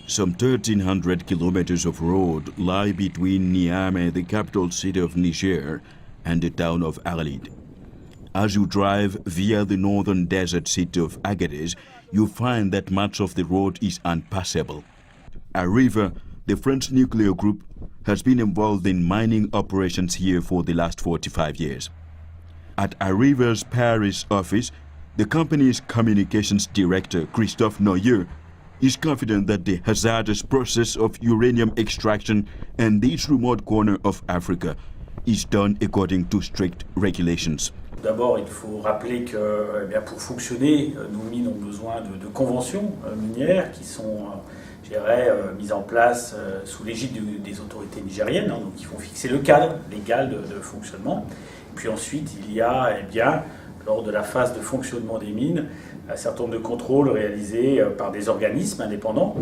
Some 1,300 kilometers of road lie between Niamey, the capital city of Niger, and the town of Arlit. As you drive via the northern desert city of Agadez, you find that much of the road is unpassable. A river, the French nuclear group, has been involved in mining operations here for the last 45 years. At Arriva's Paris office, the company's communications director, Christophe Noyer, is confident that the hazardous process of uranium extraction in this remote corner of Africa is done according to strict regulations. D'abord, il faut rappeler que pour fonctionner, nos mines ont besoin de conventions minières qui sont mises en place sous l'égide des autorités nigériennes, donc qui vont fixer le cadre légal de fonctionnement. Et puis ensuite, il y a, lors de la phase de fonctionnement des mines, un certain nombre de contrôles réalisés par des organismes indépendants,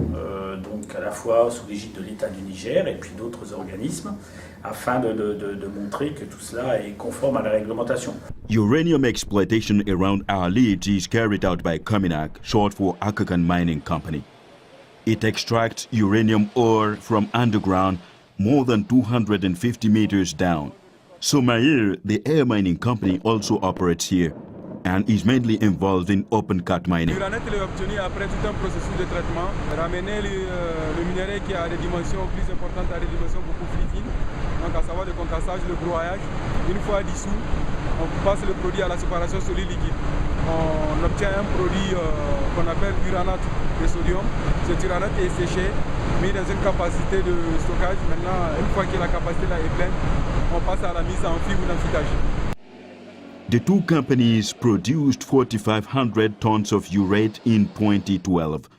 donc à la fois sous l'égide de l'État du Niger et puis d'autres organismes, afin de montrer que tout cela est conforme à la réglementation. Uranium exploitation around Arlit is carried out by Cominac, short for Akakan Mining Company. It extracts uranium ore from underground more than 250 meters down. Somaïr, the air mining company, also operates here and is mainly involved in open-cut mining. L'uranite est obtenu après tout un processus de traitement, ramener le minerai qui a des dimensions plus importantes à des dimensions beaucoup plus fines, donc à savoir le concassage, le broyage. Une fois dissous, on passe le produit à la séparation solide-liquide. On obtient un produit qu'on appelle uranate de sodium. Cet uranate est séché, mis dans une capacité de stockage. Maintenant, une fois que la capacité là est pleine, on passe à la mise en fibre d'enfûtage. The two companies produced 4,500 tons of urate in 2012.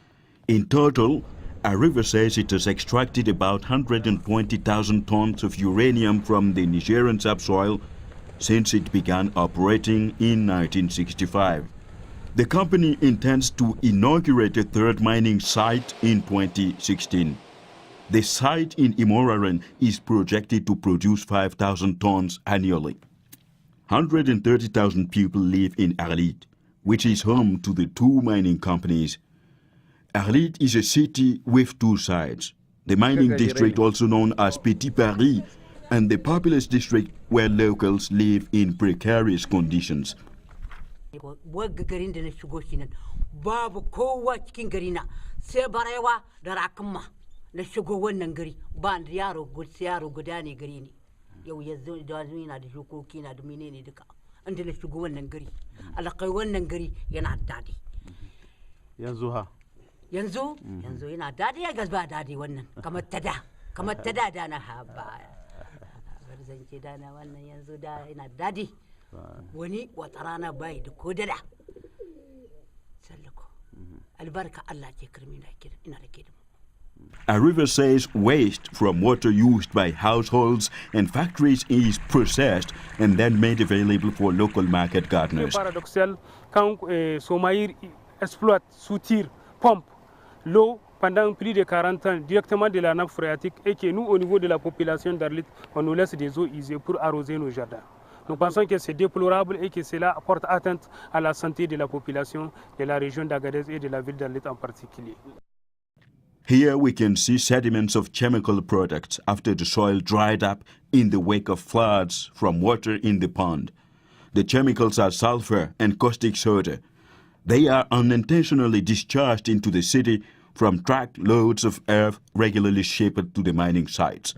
In total, Arriva says it has extracted about 120,000 tons of uranium from the Nigerian subsoil since it began operating in 1965. The company intends to inaugurate a third mining site in 2016. The site in Imoraren is projected to produce 5,000 tons annually. 130,000 people live in Arlit, which is home to the two mining companies. Arlit is a city with two sides. The mining district, also known as Petit Paris, and the populous district where locals live in precarious conditions. yau yanzu da yana da shukoki na da menene duka an da shigo wannan gari alakai wannan gari yana dadi yanzu yanzu yana dadi ya gaba dadi wannan kamar tada da na haba zance da na wannan yanzu da yana dadi wani wata rana bai da ko dada sallako albarka Allah ke kirmi ina da ke da Arriva says waste from water used by households and factories is processed and then made available for local market gardeners. C'est paradoxal quand Somaïr exploite, soutire, pompe l'eau pendant plus de 40 ans directement de la nappe phréatique et que nous, au niveau de la population d'Arlit, on nous laisse des eaux usées pour arroser nos jardins. Nous pensons que c'est déplorable et que cela porte atteinte à la santé de la population de la région d'Agadez et de la ville d'Arlit en particulier. Here we can see sediments of chemical products after the soil dried up in the wake of floods from water in the pond. The chemicals are sulfur and caustic soda. They are unintentionally discharged into the city from truck loads of earth regularly shipped to the mining sites.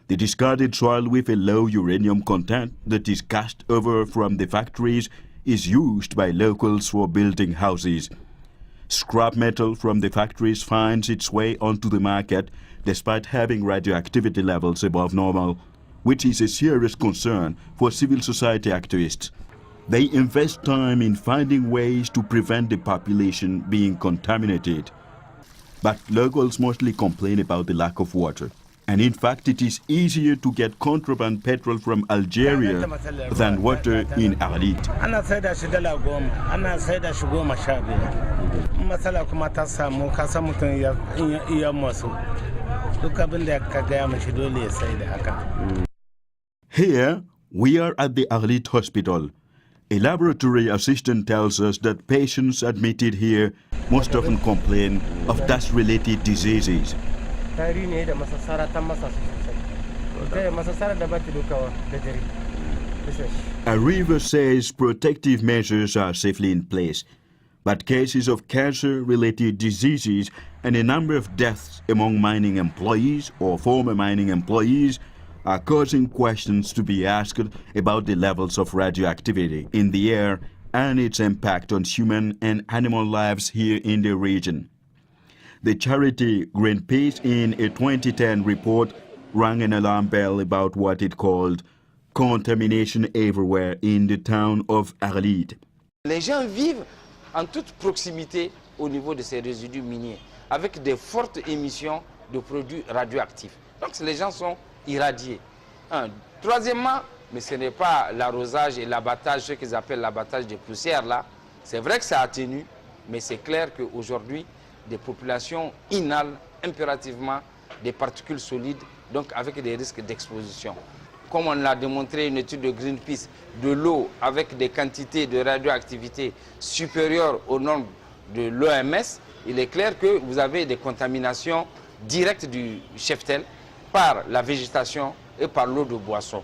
The discarded soil with a low uranium content that is cast over from the factories is used by locals for building houses. Scrap metal from the factories finds its way onto the market despite having radioactivity levels above normal, which is a serious concern for civil society activists. They invest time in finding ways to prevent the population being contaminated. But locals mostly complain about the lack of water. And in fact, it is easier to get contraband petrol from Algeria than water in Arlit. Here, we are at the Arlit hospital. A laboratory assistant tells us that patients admitted here most often complain of dust-related diseases. A river says protective measures are safely in place, but cases of cancer-related diseases and a number of deaths among mining employees or former mining employees are causing questions to be asked about the levels of radioactivity in the air and its impact on human and animal lives here in the region. The charity Greenpeace, in a 2010 report, rang an alarm bell about what it called contamination everywhere in the town of Arlit. Les gens vivent en toute proximité au niveau de ces résidus miniers, avec des fortes émissions de produits radioactifs. Donc les gens sont irradiés. Troisièmement, mais ce n'est pas l'arrosage et l'abattage, ce qu'ils appellent l'abattage des poussières là. C'est vrai que ça atténue, mais c'est clair qu'aujourd'hui, des populations inhalent impérativement des particules solides, donc avec des risques d'exposition. Comme on l'a démontré une étude de Greenpeace, de l'eau avec des quantités de radioactivité supérieures aux normes de l'OMS, il est clair que vous avez des contaminations directes du cheptel par la végétation et par l'eau de boisson.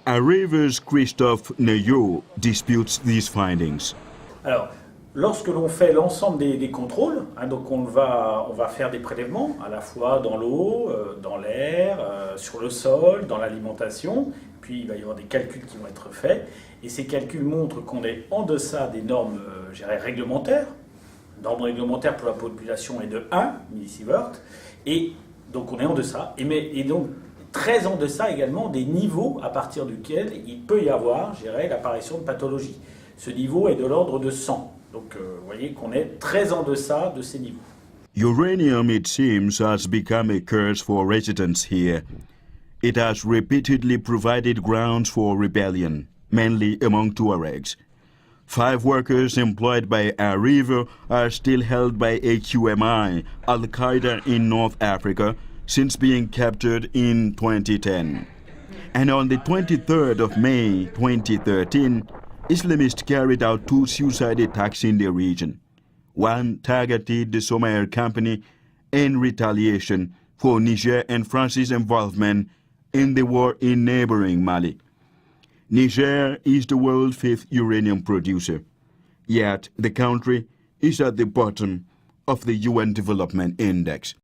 A River's Christophe Neyo disputes these findings. Alors, lorsque l'on fait l'ensemble des contrôles, donc on va faire des prélèvements à la fois dans l'eau, dans l'air, sur le sol, dans l'alimentation, puis il va y avoir des calculs qui vont être faits, et ces calculs montrent qu'on est en deçà des normes réglementaires. La norme réglementaire pour la population est de 1 millisievert, et donc on est en deçà, et donc très en deçà également des niveaux à partir duquel il peut y avoir l'apparition de pathologies. Ce niveau est de l'ordre de 100. Donc, vous voyez qu'on est très en deçà de ces niveaux. Uranium, it seems, has become a curse for residents here. It has repeatedly provided grounds for rebellion, mainly among Tuaregs. 5 workers employed by a river are still held by AQMI, Al-Qaeda in North Africa, since being captured in 2010. And on the 23rd of May 2013, Islamists carried out 2 suicide attacks in the region. One targeted the Somair company in retaliation for Niger and France's involvement in the war in neighboring Mali. Niger is the world's 5th uranium producer, yet the country is at the bottom of the UN Development Index.